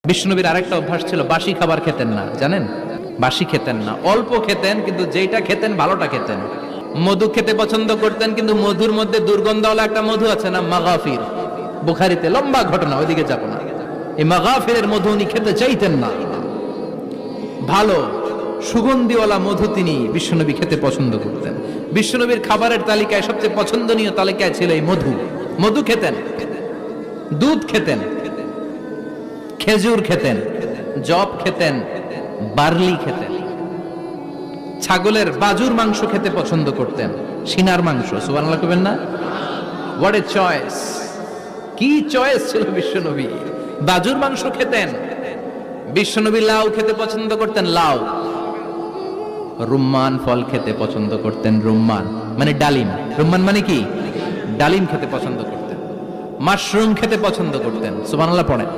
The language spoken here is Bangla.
বিষ্ণুনবীর আরেকটা অভ্যাস ছিল, বাসি খাবার খেতেন না, জানেন? বাসি খেতেন না, অল্প খেতেন, কিন্তু যেটা খেতেন ভালোটা খেতেন। মধু খেতে পছন্দ করতেন, কিন্তু মধুর মধ্যে দুর্গন্ধওয়ালা একটা মধু আছে না, মাগাফির, বুখারীতে লম্বা ঘটনা, ওইদিকে যাব না। এই মাগাফিরের মধু উনি খেতে চাইতেন না। ভালো সুগন্ধিওয়ালা মধু তিনি বিশ্বনবী খেতে পছন্দ করতেন। বিশ্বনবীর খাবারের তালিকায় সবচেয়ে পছন্দনীয় তালিকায় ছিল এই মধু। মধু খেতেন, দুধ খেতেন, খেজুর খেতেন, জব খেতেন, বার্লি খেতেন, ছাগলের বাজুর মাংস খেতে পছন্দ করতেন, সিনার মাংস। সুবহানাল্লাহ কইবেন না? What a choice! কি চয়েস ছিল বিশ্বনবী! বাজুর মাংস খেতেন। বিশ্বনবী লাউ খেতে পছন্দ করতেন, লাউ। রুম্মান ফল খেতে পছন্দ করতেন, রুম্মান মানে ডালিম। রুম্মান মানে কি? ডালিম খেতে পছন্দ করতেন। মাশরুম খেতে পছন্দ করতেন। সুবহানাল্লাহ পড়েন।